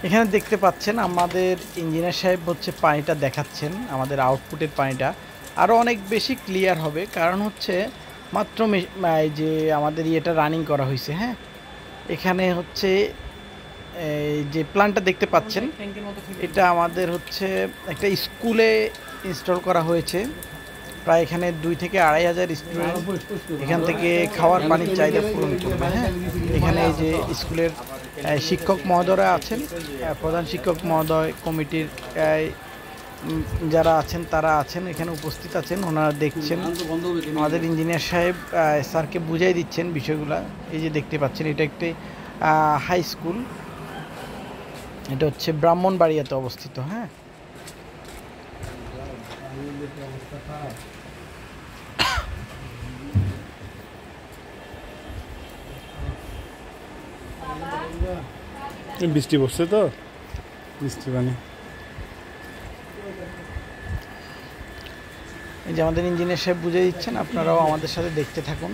এখানে দেখতে পাচ্ছেন আমাদের ইঞ্জিনিয়ার সাহেব হচ্ছে পানিটা দেখাচ্ছেন। আমাদের আউটপুটের পানিটা আরও অনেক বেশি ক্লিয়ার হবে, কারণ হচ্ছে মাত্র যে আমাদের ইয়েটা রানিং করা হয়েছে। হ্যাঁ, এখানে হচ্ছে এই যে প্ল্যানটা দেখতে পাচ্ছেন, এটা আমাদের হচ্ছে একটা স্কুলে ইনস্টল করা হয়েছে। প্রায় এখানে 2 থেকে 2,500 স্টুডেন্ট এখান থেকে খাওয়ার পানির চাহিদা পূরণ করবে। হ্যাঁ, এখানে এই যে স্কুলের শিক্ষক মহোদয়রা আছেন, প্রধান শিক্ষক মহোদয়, কমিটির যারা আছেন তারা আছেন, এখানে উপস্থিত আছেন, ওনারা দেখছেন। আমাদের ইঞ্জিনিয়ার সাহেব স্যারকে বুঝাই দিচ্ছেন বিষয়গুলো। এই যে দেখতে পাচ্ছেন, এটা একটি হাই স্কুল, এটা হচ্ছে ব্রাহ্মণবাড়িয়াতে অবস্থিত। হ্যাঁ, বৃষ্টি পড়ছে তো, বৃষ্টি পানি। এই যে আমাদের ইঞ্জিনিয়ার সাহেব বুঝে দিচ্ছেন, আপনারাও আমাদের সাথে দেখতে থাকুন।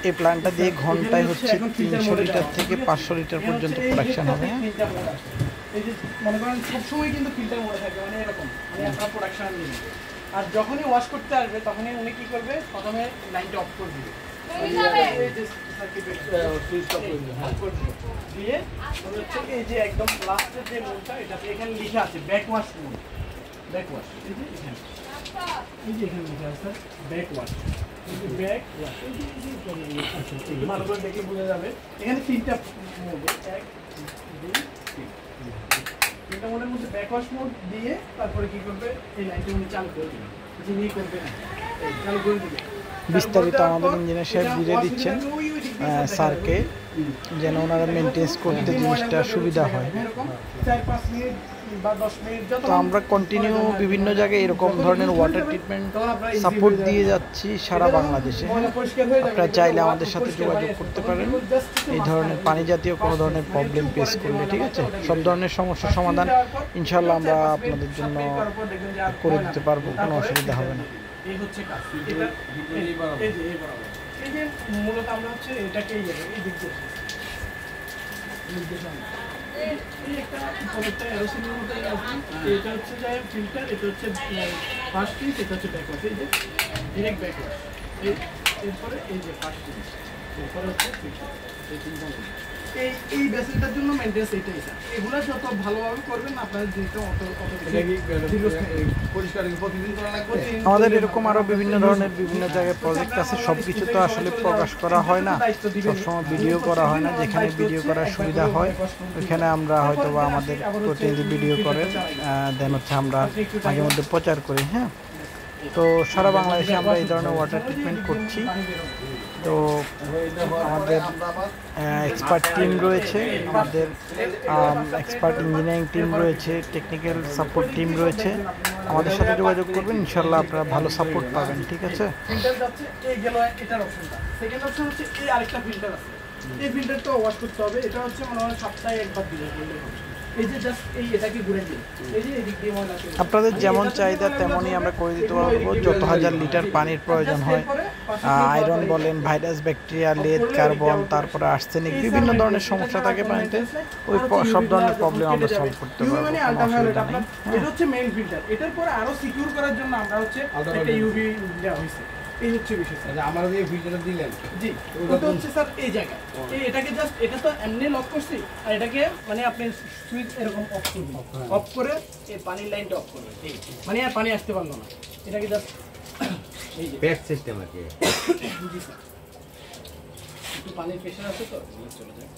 এই প্ল্যান্টটা দিয়ে ঘন্টায় হচ্ছে 300 লিটার থেকে 500 লিটার পর্যন্ত প্রোডাকশন হবে। এই যে মনে করেন সবসময় কিন্তু ফিল্টার মোড়ে থাকবে, মানে এরকম আপনার প্রোডাকশন নেবে। আর যখনই ওয়াশ করতে আসবে তখনই উনি কি করবে, প্রথমে লাইনটা অফ করে দিবে, দিয়ে হচ্ছে এই যে একদম লাস্টের যে মোডটা, এটাতে এখানে লেখা আছে ব্যাকওয়াশ মোড। ব্যাকওয়াশ এই যে এখানে, এই যে এখানে লেখা আছে ব্যাকওয়াশ। ব্যাকওয়াশ ভালো করে দেখলে বোঝা যাবে। এখানে 3টা মোড, 1 2 3, 3টা মোডের মধ্যে ব্যাকওয়াশ মোড দিয়ে তারপরে কি করবে, এই লাইনটা উনি চালু করে দিবেন। যিনি করবে না, চালু করে দিবে। বিস্তারিত আমাদের ইঞ্জিনিয়ার সাহেব বুঝিয়ে দিচ্ছেন স্যারকে, যেন ওনারা মেনটেন্স করতে জিনিসটা সুবিধা হয়। তো আমরা কন্টিনিউ বিভিন্ন জায়গায় এরকম ধরনের ওয়াটার ট্রিটমেন্ট সাপোর্ট দিয়ে যাচ্ছি সারা বাংলাদেশে। আপনারা চাইলে আমাদের সাথে যোগাযোগ করতে পারেন এই ধরনের পানি জাতীয় কোনো ধরনের প্রবলেম ফেস করলে। ঠিক আছে, সব ধরনের সমস্যার সমাধান ইনশাল্লাহ আমরা আপনাদের জন্য করে দিতে পারবো, কোনো অসুবিধা হবে না। এই হচ্ছে কাজ, এটা এই যে মূলত আমরা হচ্ছে এটাকে এই দিক দিয়ে নির্দেশনা, এই একটা পরেরটা এরোসিনের মতো আছে। এটা হচ্ছে যে ফিল্টার, এটা হচ্ছে ফার্স্ট পিস, এটা হচ্ছে ব্যাকওয়াশ। এই যে ডাইরেক্ট ব্যাকওয়াশ, এরপরে এই যে ফার্স্ট পিস, এরপরে হচ্ছে ফিল্টার। এই তিনটা এই বেসিনটার জন্য মেইনটেন্স এটাই স্যার। এগুলো যত ভালোভাবে করবেন আপনাদের জিনিসটা অত পরিষ্কার প্রতিদিন করা লাগবে। আমাদের এরকম আরো বিভিন্ন ধরনের বিভিন্ন জায়গায় প্রজেক্ট আছে, সবকিছু তো আসলে প্রকাশ করা হয় না, সবসময় ভিডিও করা হয় না। যেখানে ভিডিও করার সুবিধা হয় ওইখানে আমরা হয়তো বা আমাদের প্রতিনিধি ভিডিও করেন, দেন হচ্ছে আমরা মাঝে মধ্যে প্রচার করি। হ্যাঁ, তো সারা বাংলাদেশে আমরা এই ধরনের ওয়াটার ট্রিটমেন্ট করছি। তো আমাদের এক্সপার্ট টিম রয়েছে, আমাদের এক্সপার্ট ইঞ্জিনিয়ারিং টিম রয়েছে, টেকনিক্যাল সাপোর্ট টিম রয়েছে। আমাদের সাথে যোগাযোগ করবেন, ইনশাল্লাহ আপনারা ভালো সাপোর্ট পাবেন। ঠিক আছে, ফিল্টার যাচ্ছে এই গেল এটার অপশনটা। সেকেন্ড অপশন হচ্ছে এই আরেকটা ফিল্টার আছে, এই ফিল্টারটা ওয়াশ করতে হবে। এটা হচ্ছে মনে হয় সপ্তাহে একবার দিলে এই যে জাস্ট এই এটাকে ঘুরে দিই, এই যে এদিক দিয়ে ময়লা চলে। আপনাদের যেমন চাহিদা তেমনই আমরা করে দিতে পারবো। যত হাজার লিটার পানির প্রয়োজন হয়, আয়রন বলেন, ভাইরাস, ব্যাকটেরিয়া, লেদ, কার্বন, তারপরে আর্সেনিক, বিভিন্ন ধরনের সমস্যা থাকে পানিতে, ওই সব ধরনের প্রবলেম আমরা সলভ করতে পারবো। এটা হচ্ছে মেইন ফিল্টার। এটার পরে আরো সিকিউর করার জন্য আমরা হচ্ছে একটা ইউভি দেওয়া হয়েছে। এই হচ্ছে বিষয় স্যার, আমরা যে ফিল্টারটা দিলেন, জি ওটা হচ্ছে স্যার এই জায়গায়। এটাকে জাস্ট এটা তো এমনি লক করছি, আর এটাকে মানে আপনি সুইচ এরকম অফ করবেন, অফ করে এই পানির লাইনটা অফ করবেন, মানে আর পানি আসতে পারলো না। এটাকে জাস্ট এই যে ব্যাক সিস্টেম আছে। জি স্যার, একটু পানির প্রেশার আছে তো চলে যায়।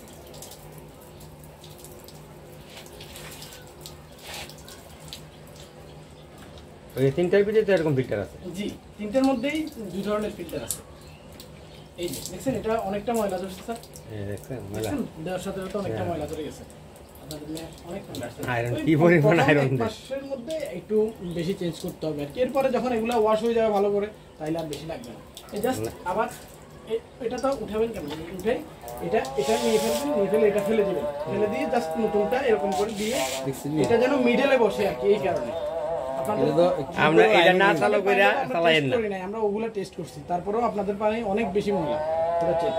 ওই তিনটার ভিতরে এরকম ফিল্টার আছে? জি, তিনটার মধ্যেই দুই ধরনের ফিল্টার আছে। এই যে দেখছেন, এটা অনেকটা ময়লা ধরছে স্যার। হ্যাঁ, দেখছেন ময়লা দেওয়ার সাথে সাথে অনেকটা ময়লা ধরে গেছে। আয়রন কি পরিমাণ আয়রন মাসের মধ্যে একটু বেশি চেঞ্জ করতে হবে আর কি। এরপরে যখন এগুলো ওয়াশ হয়ে যাবে ভালো করে, তাইলে আর বেশি লাগবে না। এই জাস্ট আবার এটা তো উঠাবেন কেমন, উঠে এটা নিয়ে ফেলবেন, নিয়ে ফেলে এটা ফেলে দিবেন, ফেলে দিয়ে জাস্ট নতুনটা এরকম করে দিয়ে এটা যেন মিডলে বসে আর কি। এই কারণে আমরা এটা না চালু করে চালাইেন না, আমরা ওগুলো টেস্ট করছি, তারপরেও আপনাদের পানি অনেক বেশি ময়লা। ঠিক আছে,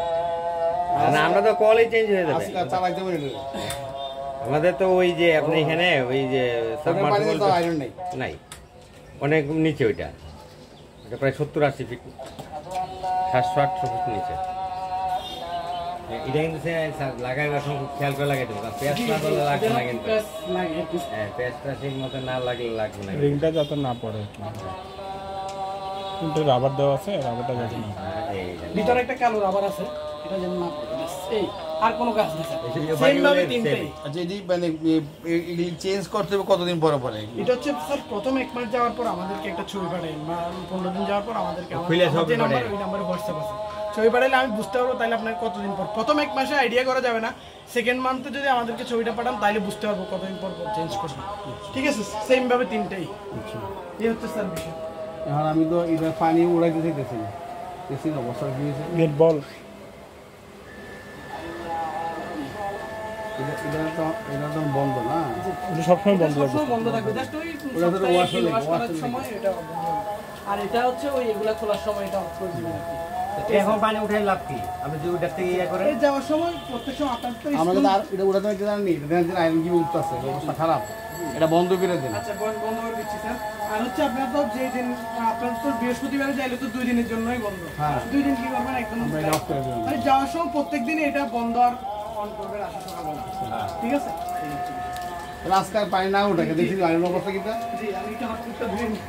না আমরা তো কলই চেঞ্জ হয়ে যাবে আজকে চালাইতে পারি না আমাদের তো ওই যে আপনি এখানে ওই যে সাবমার্সিবল তো আয়রন নেই নাই অনেক নিচে ওইটা এটা প্রায় 70-80 ফিট 700-800 ফিট নিচে এটা কিন্তু লাগাইবার সময় খুব খেয়াল করে লাগাই দেবো পেঁয়াজ না করলে লাগবে না কিন্তু হ্যাঁ পেঁয়াজটা ঠিক মতো না লাগলে লাগবে না রিংটা যাতে না পড়ে কিন্তু রাবার দেওয়া আছে রাবারটা যাতে না ভিতরে একটা কালো রাবার আছে এটা যেন না পড়ে এই আর কোনো কাজ নেই সেম ভাবে তিনটেই আচ্ছা এটি মানে এগুলি চেঞ্জ করতে হবে কতদিন পরে পরে এটা হচ্ছে স্যার প্রথম 1 মাস যাওয়ার পর আমাদেরকে একটা ছবি পাঠায় বা 15 দিন যাওয়ার পর আমাদেরকে খুলে ছবি যে নাম্বার পাঠায়। ওই নাম্বারে হোয়াটসঅ্যাপ আছে ছবি পাঠালে আমি বুঝতে পারবো তাহলে আপনার কতদিন পর প্রথম 1 মাসে আইডিয়া করা যাবে না সেকেন্ড মান্থে যদি আমাদেরকে ছবিটা পাঠান তাহলে বুঝতে পারবো কতদিন পর চেঞ্জ করবে ঠিক আছে সেম ভাবে তিনটেই এই হচ্ছে স্যার বিষয় এখন আমি তো এটা পানি উড়াইতে চাইতেছি না এসির অবস্থা কি হয়েছে গেট বল এটা তো বন্ধ না এটা সবসময় বন্ধ এটা থাকবে সবসময় বন্ধ থাকবে জাস্ট ওই ওটা তো wash হলে, ওয়াশ করার wash হলে। সময় এটা বন্ধ হবে। আর এটা হচ্ছে ওই এগুলা খোলার সময় এটা অফ করে দিবেন আর কি এখন পানি উঠাই লাভ কি আপনি যদি ওটার থেকে ইয়ে করেন এই যাওয়ার সময় প্রত্যেক সময় আপনার তো আমরা স্কুল- তো আর এটা উড়াতে হইতে জানি এটা দেখেন আয়রন কি উঠতেছে অবস্থা খারাপ এটা বন্ধ করে দেন আচ্ছা বন্ধ করে দিচ্ছি স্যার আর হচ্ছে আপনার তো যে দিন আপনার তো বৃহস্পতিবারে যাইলে তো 2 দিনের জন্যই বন্ধ হ্যাঁ। 2 দিন কি করবেন একদম আমরা এটা off করে দিলাম। মানে যাওয়ার সময় প্রত্যেকদিন এটা বন্ধ আর অন করবেন আসার সময় ঠিক আছে রাস্তায় পানি না উঠে দেখি আয়রন অবস্থা কিটা জি আমি এটা হট করতে ধুয়ে নিই।